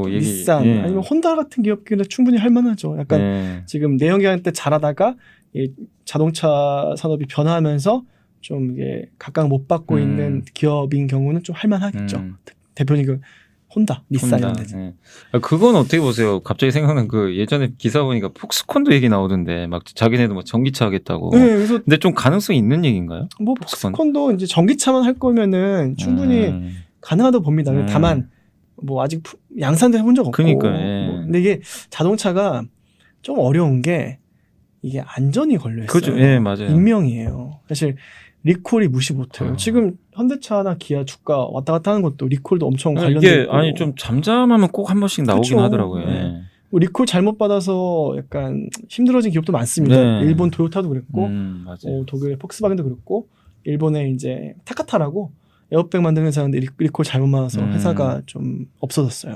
닛산 아니면 혼다 같은 기업들은 충분히 할 만하죠. 약간 지금 내연기관 때 잘하다가 이 자동차 산업이 변화하면서 좀 이게 각각 못 받고 있는 기업인 경우는 좀 할 만하겠죠. 대표님 혼다, 닛산 이런 데지. 그건 어떻게 보세요? 갑자기 생각난 그 예전에 기사 보니까 폭스콘도 얘기 나오던데 막 자기네도 뭐 전기차 하겠다고. 그래서 근데 좀 가능성이 있는 얘기인가요? 뭐 폭스콘도 이제 전기차만 할 거면은 충분히 가능하다고 봅니다. 다만 뭐 아직 양산도 해본 적 없고. 그러니까. 근데 이게 자동차가 좀 어려운 게 이게 안전이 걸려 있어요. 그렇죠. 맞아요. 익명이에요. 사실 리콜이 무시 못해요. 지금 현대차나 기아 주가 왔다 갔다 하는 것도 리콜도 엄청 관련돼 있고. 아니 좀 잠잠하면 꼭 한 번씩 나오긴 하더라고요. 뭐 리콜 잘못 받아서 약간 힘들어진 기업도 많습니다. 일본 토요타도 그랬고, 독일의 폭스바겐도 그랬고, 일본의 이제 타카타라고 에어백 만드는 회사인데 리콜 잘못 받아서 회사가 좀 없어졌어요.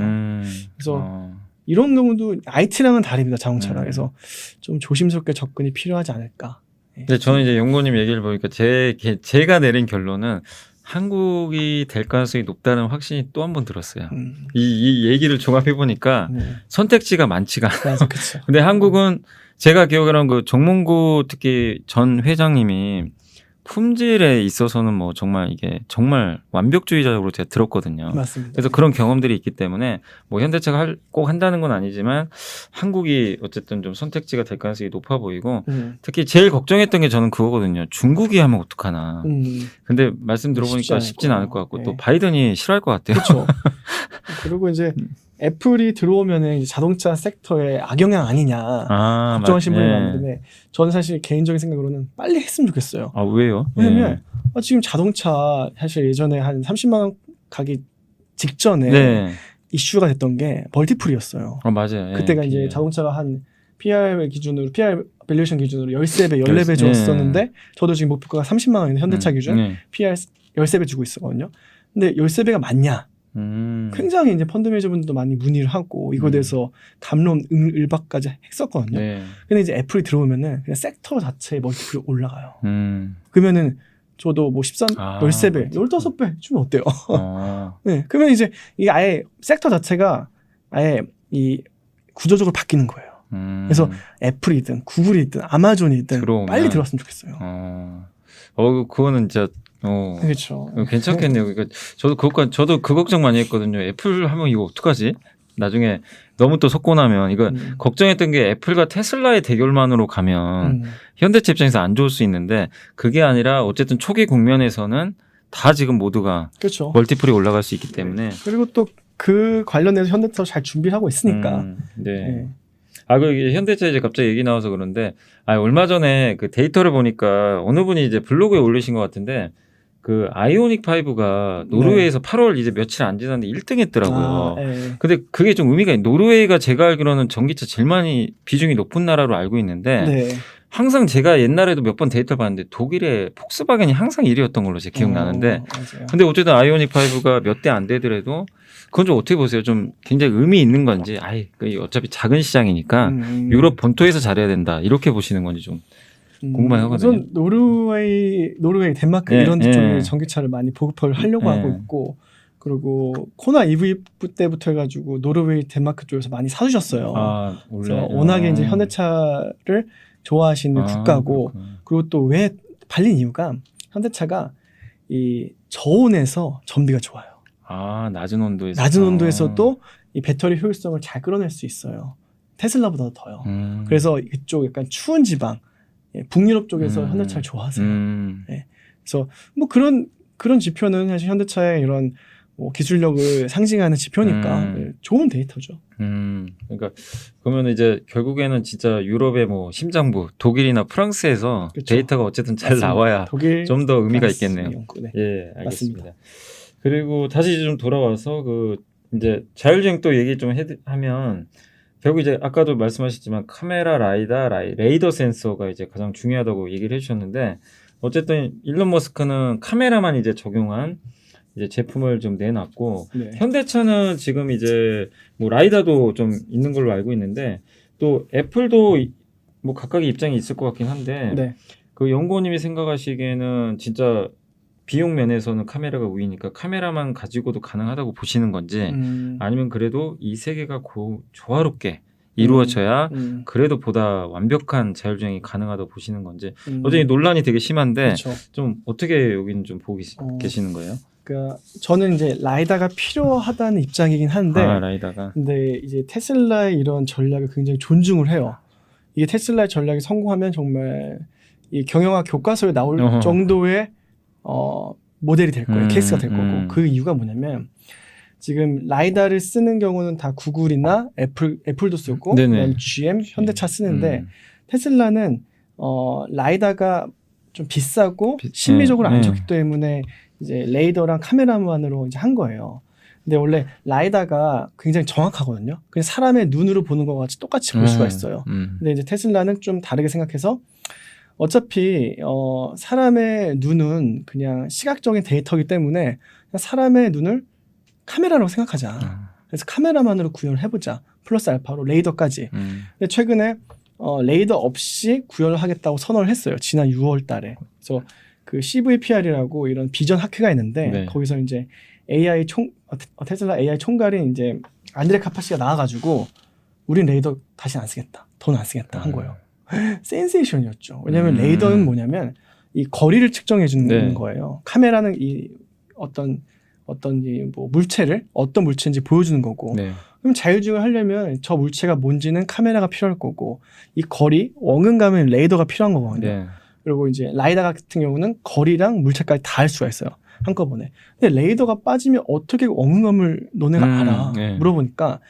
그래서 이런 경우도 IT랑은 다릅니다. 자동차라. 그래서 좀 조심스럽게 접근이 필요하지 않을까. 근데 저는 이제 연구원님 얘기를 보니까 제가 내린 결론은 한국이 될 가능성이 높다는 확신이 또 한 번 들었어요. 이 얘기를 종합해 보니까 선택지가 많지가 않아요. 맞아, 그렇죠. 근데 한국은 제가 기억하는 그 정몽구 특히 전 회장님이 품질에 있어서는 뭐 정말 이게 정말 완벽주의자적으로 제가 들었거든요. 맞습니다. 그래서 그런 경험들이 있기 때문에 뭐 현대차가 꼭 한다는 건 아니지만 한국이 어쨌든 좀 선택지가 될 가능성이 높아 보이고 특히 제일 걱정했던 게 저는 그거거든요. 중국이 하면 어떡하나. 근데 말씀 들어보니까 쉽진 않을 것 같고 네. 또 바이든이 싫어할 것 같아요. 그렇죠. 그리고 이제 애플이 들어오면은 이제 자동차 섹터에 악영향 아니냐 걱정하시는 분이 많은데 저는 사실 개인적인 생각으로는 빨리 했으면 좋겠어요. 아 왜요? 왜냐면 지금 자동차 사실 예전에 한 30만 원 가기 직전에 이슈가 됐던 게 멀티플이었어요. 맞아요. 그때가 이제 자동차가 한 PR 기준으로 PR 밸류에이션 기준으로 13배, 14배 줬었는데 저도 지금 목표가가 30만 원인데 현대차 기준 PR 13배 주고 있었거든요. 근데 13배가 맞냐? 굉장히 이제 펀드 매니저분들도 많이 문의를 하고 이거에 대해서 담론 을박까지 했었거든요. 근데 이제 애플이 들어오면은 그냥 섹터 자체의 멀티플이 올라가요. 그러면은 저도 뭐 13배, 15배 주면 어때요? 네, 그러면 이제 이게 아예 섹터 자체가 아예 이 구조적으로 바뀌는 거예요. 그래서 애플이든 구글이든 아마존이든 빨리 들어왔으면 좋겠어요. 그거는 진짜 그렇죠. 괜찮겠네요. 그러니까 저도 그 걱정 많이 했거든요. 애플 하면 이거 어떡하지? 나중에 너무 또 속고 나면 이거 걱정했던 게 애플과 테슬라의 대결만으로 가면 현대차 입장에서 안 좋을 수 있는데 그게 아니라 어쨌든 초기 국면에서는 다 지금 모두가 그렇죠. 멀티플이 올라갈 수 있기 때문에 그리고 또 그 관련해서 현대차 잘 준비를 하고 있으니까. 그 현대차 이제 갑자기 얘기 나와서 그런데 얼마 전에 그 데이터를 보니까 어느 분이 이제 블로그에 올리신 것 같은데 그 아이오닉 5가 노르웨이에서 8월 이제 며칠 안 지났는데 1등 했더라고요. 근데 그게 좀 의미가 있는 노르웨이가 제가 알기로는 전기차 제일 많이 비중이 높은 나라로 알고 있는데 항상 제가 옛날에도 몇 번 데이터를 봤는데 독일의 폭스바겐이 항상 1위였던 걸로 제 기억나는데 근데 어쨌든 아이오닉 5가 몇 대 안 되더라도 그건 좀 어떻게 보세요? 좀 굉장히 의미 있는 건지 어차피 작은 시장이니까 유럽 본토에서 잘해야 된다 이렇게 보시는 건지 좀 궁금해 하거든요. 우선 노르웨이, 덴마크 이런 쪽에 전기차를 많이 보급을 하려고 하고 있고 그리고 코나 EV 때부터 해가지고 노르웨이, 덴마크 쪽에서 많이 사주셨어요. 그래서 워낙에 이제 현대차를 좋아하시는 국가고 그리고 또 왜 팔린 이유가 현대차가 이 저온에서 전비가 좋아요. 낮은 온도에서. 낮은 온도에서도 이 배터리 효율성을 잘 끌어낼 수 있어요. 테슬라보다 더요. 그래서 이쪽 약간 추운 지방, 북유럽 쪽에서 현대차를 좋아하세요. 그래서 뭐 그런 지표는 사실 현대차의 이런 뭐 기술력을 상징하는 지표니까 좋은 데이터죠. 그러니까 그러면 이제 결국에는 진짜 유럽의 뭐 심장부 독일이나 프랑스에서 데이터가 어쨌든 잘 나와야 좀 더 의미가 있겠네요. 알겠습니다. 맞습니다. 그리고 다시 좀 돌아와서 그 이제 자율주행 또 얘기 좀 하면 결국 이제 아까도 말씀하셨지만 카메라, 레이더 센서가 이제 가장 중요하다고 얘기를 해주셨는데 어쨌든 일론 머스크는 카메라만 이제 적용한 이제 제품을 좀 내놨고 현대차는 지금 이제 뭐 라이다도 좀 있는 걸로 알고 있는데 또 애플도 뭐 각각의 입장이 있을 것 같긴 한데 그 연구원님이 생각하시기에는 진짜 비용 면에서는 카메라가 우위니까 카메라만 가지고도 가능하다고 보시는 건지 아니면 그래도 이 세 개가 조화롭게 이루어져야 그래도 보다 완벽한 자율주행이 가능하다고 보시는 건지 어제 논란이 되게 심한데 좀 어떻게 여기는 좀 보고 계시는 거예요? 그러니까 저는 이제 라이다가 필요하다는 입장이긴 한데 라이다가. 근데 이제 테슬라의 이런 전략을 굉장히 존중을 해요. 이게 테슬라의 전략이 성공하면 정말 이 경영학 교과서에 나올 정도의 모델이 될 거예요. 케이스가 될 거고 그 이유가 뭐냐면 지금 라이다를 쓰는 경우는 다 구글이나 애플도 쓰고 그다음에 GM, 현대차 쓰는데 테슬라는 라이다가 좀 비싸고 심리적으로 안 좋기 때문에 이제 레이더랑 카메라만으로 이제 한 거예요. 근데 원래 라이다가 굉장히 정확하거든요. 그냥 사람의 눈으로 보는 것과 같이 똑같이 볼 수가 있어요. 근데 이제 테슬라는 좀 다르게 생각해서 어차피 사람의 눈은 그냥 시각적인 데이터이기 때문에 그냥 사람의 눈을 카메라라고 생각하자. 그래서 카메라만으로 구현을 해보자. 플러스 알파로 레이더까지. 근데 최근에 레이더 없이 구현을 하겠다고 선언을 했어요. 지난 6월 달에. 그래서 그 CVPR이라고 이런 비전 학회가 있는데 네. 거기서 이제 테슬라 AI 총괄인 이제 안드레 카파시가 나와가지고 우린 레이더 다시 안 쓰겠다, 돈 안 쓰겠다 한 거예요. 센세이션이었죠. 왜냐하면 레이더는 뭐냐면 이 거리를 측정해 주는 네. 거예요. 카메라는 이 어떤 이 뭐 물체를 어떤 물체인지 보여주는 거고. 네. 그럼 자율주행을 하려면 저 물체가 뭔지는 카메라가 필요할 거고 이 거리, 어긋감은 레이더가 필요한 거거든요. 네. 그리고 이제 라이다 같은 경우는 거리랑 물체까지 다 할 수가 있어요. 한꺼번에. 근데 레이더가 빠지면 어떻게 어긋감을 너네가 알아? 네. 물어보니까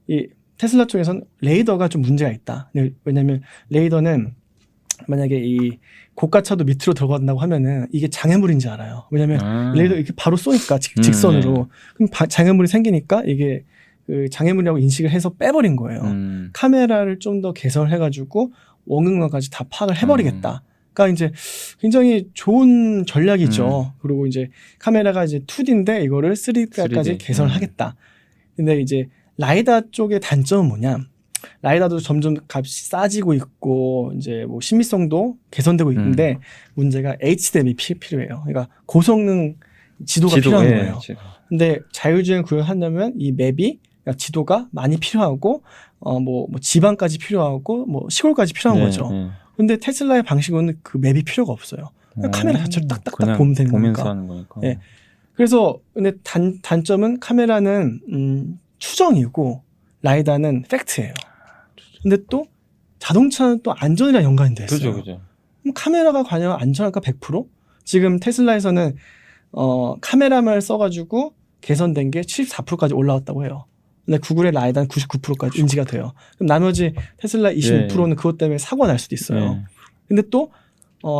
이 테슬라 쪽에서는 레이더가 좀 문제가 있다. 왜냐하면 레이더는 만약에 이 고가차도 밑으로 들어간다고 하면은 이게 장애물인지 알아요. 왜냐하면 레이더 이렇게 바로 쏘니까 직선으로 네. 그럼 장애물이 생기니까 이게 그 장애물이라고 인식을 해서 빼버린 거예요. 카메라를 좀 더 개선해가지고 원근감까지 다 파악을 해버리겠다. 그러니까 이제 굉장히 좋은 전략이죠. 그리고 이제 카메라가 이제 2D인데 이거를 3D까지 개선을 하겠다. 근데 이제 라이다 쪽의 단점은 뭐냐? 라이다도 점점 값이 싸지고 있고 이제 뭐 신미성도 개선되고 있는데 문제가 HDMI 필요해요. 그러니까 고성능 지도가 필요한 거예요. 근데 자율주행 구현하려면 이 맵이 그러니까 지도가 많이 필요하고 뭐 지방까지 필요하고 뭐 시골까지 필요한 거죠. 근데 테슬라의 방식은 그 맵이 필요가 없어요. 그냥 카메라 자체를 딱딱딱 보면 되는 거니까. 네. 그래서 근데 단점은 카메라는 추정이고 라이다는 팩트예요. 근데 또 자동차는 또 안전이랑 연관이 돼 있어요. 그죠. 그럼 카메라가 과연 안전할까 100%? 지금 테슬라에서는 카메라만 써가지고 개선된 게 74%까지 올라왔다고 해요. 근데 구글의 라이다는 99%까지 인지가 돼요. 그럼 나머지 테슬라 25%는 그것 때문에 사고가 날 수도 있어요. 근데 또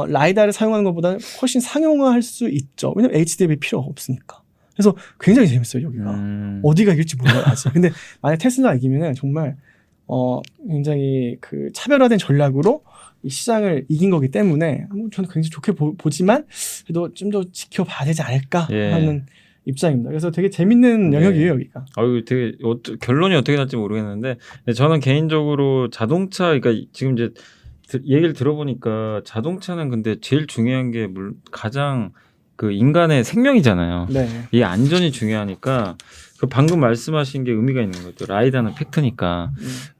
라이다를 사용하는 것보다 훨씬 상용화할 수 있죠. 왜냐면 HDMI 필요 없으니까. 그래서 굉장히 재밌어요, 여기가. 어디가 이길지 몰라요, 아직. 근데 만약 테슬라 이기면은 정말 굉장히 그 차별화된 전략으로 이 시장을 이긴 거기 때문에 저는 굉장히 좋게 보지만 그래도 좀 더 지켜봐야 되지 않을까 하는 입장입니다. 그래서 되게 재밌는 영역이에요, 여기가. 되게 결론이 어떻게 날지 모르겠는데 저는 개인적으로 자동차, 그러니까 지금 이제 얘기를 들어보니까 자동차는 근데 제일 중요한 게 가장 그 인간의 생명이잖아요. 네. 이 안전이 중요하니까 그 방금 말씀하신 게 의미가 있는 거죠. 라이다는 팩트니까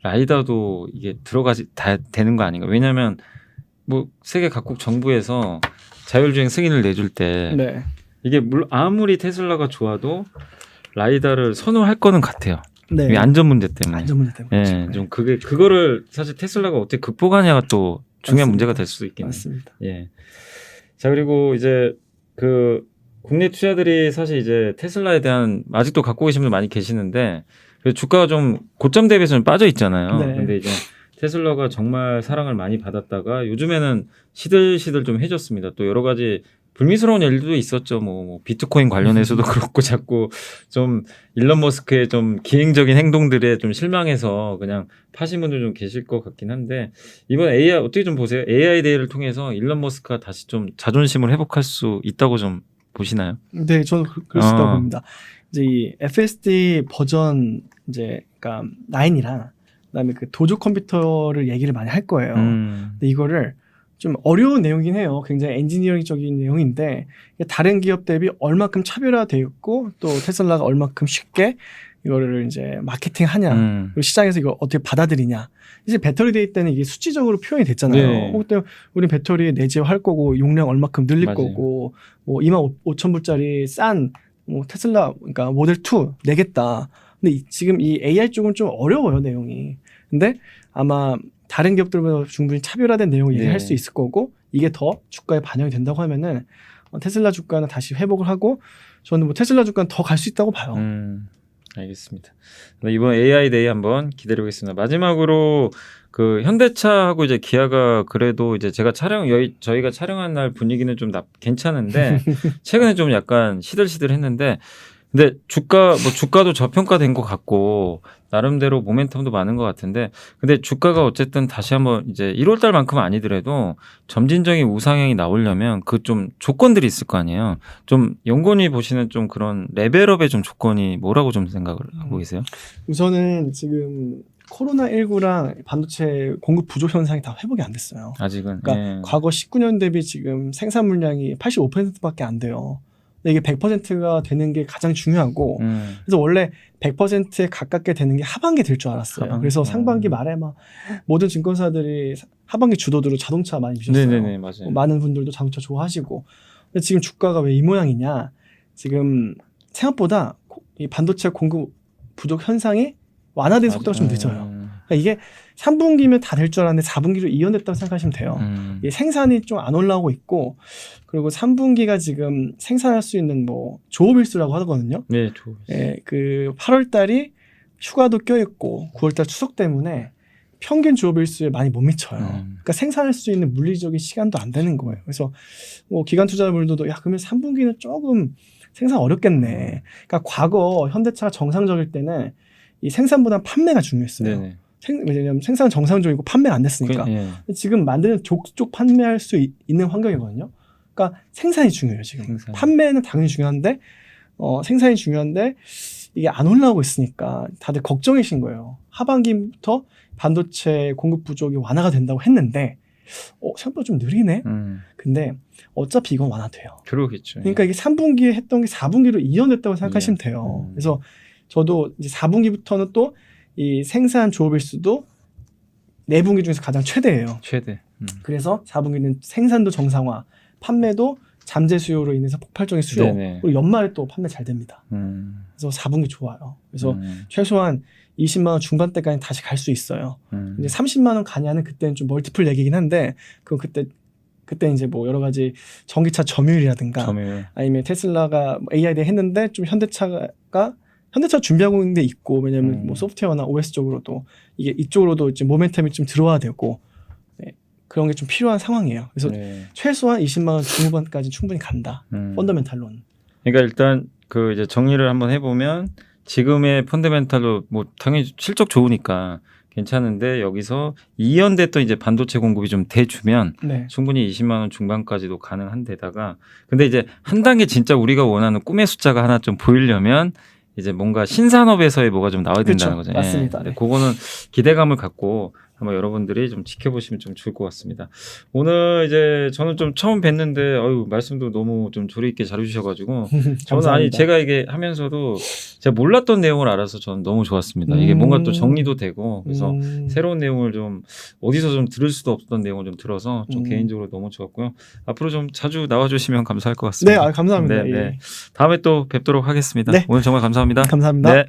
라이다도 이게 들어가지 다 되는 거 아닌가? 왜냐하면 뭐 세계 각국 정부에서 자율주행 승인을 내줄 때 이게 아무리 테슬라가 좋아도 라이다를 선호할 거는 같아요. 네. 이 안전 문제 때문에. 안전 문제 때문에. 좀 그거를 사실 테슬라가 어떻게 극복하냐가 또 중요한 문제가 될 수도 있겠네요. 맞습니다. 예. 자, 그리고 이제 그 국내 투자들이 사실 이제 테슬라에 대한 아직도 갖고 계신 분들 많이 계시는데 주가가 좀 고점 대비해서 좀 빠져 있잖아요. 근데 이제 테슬라가 정말 사랑을 많이 받았다가 요즘에는 시들시들 좀 해줬습니다. 또 여러 가지 불미스러운 일도 있었죠. 뭐 비트코인 관련해서도 그렇고 자꾸 좀 일론 머스크의 좀 기행적인 행동들에 좀 실망해서 그냥 파신 분들 좀 계실 것 같긴 한데 이번 AI 어떻게 좀 보세요? AI 데이를 통해서 일론 머스크가 다시 좀 자존심을 회복할 수 있다고 좀 보시나요? 네, 저는 그럴 수 있다고 봅니다. 이제 이 FSD 버전 이제 그러니까 9이랑 그다음에 그 도조 컴퓨터를 얘기를 많이 할 거예요. 근데 이거를 좀 어려운 내용이긴 해요. 굉장히 엔지니어링적인 내용인데 다른 기업 대비 얼마큼 차별화되어 있고 또 테슬라가 얼마큼 쉽게 이거를 이제 마케팅하냐 그리고 시장에서 이걸 어떻게 받아들이냐. 이제 배터리 데이 때는 이게 수치적으로 표현이 됐잖아요. 그때 우리 배터리 내재할 거고 용량 얼마큼 늘릴 거고 뭐 25,000불짜리 싼 뭐 테슬라 그러니까 모델 2 내겠다. 근데 지금 이 AI 쪽은 좀 어려워요, 내용이. 근데 아마 다른 기업들보다 충분히 차별화된 내용을 얘기할 수 있을 거고 이게 더 주가에 반영이 된다고 하면은 테슬라 주가는 다시 회복을 하고 저는 뭐 테슬라 주가는 더 갈 수 있다고 봐요. 알겠습니다. 이번 AI 데이 한번 기다려보겠습니다. 마지막으로 그 현대차하고 이제 기아가 그래도 이제 저희가 촬영한 날 분위기는 좀 괜찮은데 최근에 좀 약간 시들시들했는데 근데 주가도 저평가된 것 같고 나름대로 모멘텀도 많은 것 같은데 근데 주가가 어쨌든 다시 한번 이제 1월 달만큼은 아니더라도 점진적인 우상향이 나오려면 그 좀 조건들이 있을 거 아니에요. 좀 연구원이 보시는 좀 그런 레벨업의 좀 조건이 뭐라고 좀 생각을 하고 계세요? 우선은 지금 코로나19랑 반도체 공급 부족 현상이 다 회복이 안 됐어요. 아직은. 그러니까 과거 19년 대비 지금 생산 물량이 85%밖에 안 돼요. 근데 이게 100%가 되는 게 가장 중요하고 그래서 원래 100%에 가깝게 되는 게 하반기 될 줄 알았어요. 그래서 상반기 말에 막 모든 증권사들이 하반기 주도주로 자동차 많이 미셨어요. 네네네, 맞아요. 많은 분들도 자동차 좋아하시고. 근데 지금 주가가 왜 이 모양이냐? 지금 생각보다 이 반도체 공급 부족 현상이 완화된 속도가 좀 늦어요. 그러니까 이게 3분기면 다 될 줄 알았는데 4분기로 이연됐다고 생각하시면 돼요. 이게 생산이 좀 안 올라오고 있고 그리고 3분기가 지금 생산할 수 있는 뭐 조업일수라고 하거든요. 네, 좋아요. 예, 그 8월 달이 휴가도 껴있고 9월 달 추석 때문에 평균 조업일수에 많이 못 미쳐요. 그러니까 생산할 수 있는 물리적인 시간도 안 되는 거예요. 그래서 뭐 기관 투자자분들도 야 그러면 3분기는 조금 생산 어렵겠네. 그러니까 과거 현대차가 정상적일 때는 이 생산보다 판매가 중요했어요. 네네. 왜냐하면 생산 정상적이고 판매가 안 됐으니까. 예. 지금 만드는 족족 판매할 수 있는 환경이거든요. 그러니까 생산이 중요해요. 지금 판매는 당연히 중요한데 생산이 중요한데 이게 안 올라오고 있으니까 다들 걱정이신 거예요. 하반기부터 반도체 공급 부족이 완화가 된다고 했는데 생각보다 좀 느리네. 근데 어차피 이건 완화돼요. 그러겠죠. 그러니까 이게 3분기에 했던 게 4분기로 이연됐다고 생각하시면 돼요. 그래서 저도 이제 4분기부터는 또 이 생산 조업일수도 4분기 중에서 가장 최대예요. 최대. 그래서 4분기는 생산도 정상화, 판매도 잠재 수요로 인해서 폭발적인 수요. 네네. 그리고 연말에 또 판매 잘 됩니다. 그래서 4분기 좋아요. 그래서 최소한 20만 원 중반대까지 다시 갈 수 있어요. 이제 30만 원 가냐는 그때는 좀 멀티플 얘기긴 한데 그럼 그때 이제 뭐 여러 가지 전기차 점유율이라든가 아니면 테슬라가 AID 했는데 좀 현대차 준비하고 있는 데 있고 왜냐면 뭐 소프트웨어나 OS 쪽으로도 이게 이쪽으로도 이제 모멘텀이 좀 들어와야 되고 그런 게 좀 필요한 상황이에요. 그래서 최소한 20만 원 중후반까지 충분히 간다. 펀더멘탈로는. 그러니까 일단 그 이제 정리를 한번 해보면 지금의 펀더멘탈로 뭐 당연히 실적 좋으니까 괜찮은데 여기서 이연됐던 이제 반도체 공급이 좀 돼주면 충분히 20만 원 중반까지도 가능한 데다가 근데 이제 한 단계 진짜 우리가 원하는 꿈의 숫자가 하나 좀 보이려면 이제 뭔가 신산업에서의 뭐가 좀 나와야 된다는 거죠. 맞습니다. 네. 그거는 기대감을 갖고 한번 여러분들이 좀 지켜보시면 좀 좋을 것 같습니다. 오늘 이제 저는 좀 처음 뵀는데 말씀도 너무 좀 조리 있게 잘해주셔가지고 저는 제가 이게 하면서도 제가 몰랐던 내용을 알아서 저는 너무 좋았습니다. 이게 뭔가 또 정리도 되고 그래서 새로운 내용을 좀 어디서 좀 들을 수도 없었던 내용을 좀 들어서 좀 개인적으로 너무 좋았고요. 앞으로 좀 자주 나와주시면 감사할 것 같습니다. 네, 감사합니다. 네. 다음에 또 뵙도록 하겠습니다. 네. 오늘 정말 감사합니다. 감사합니다. 네.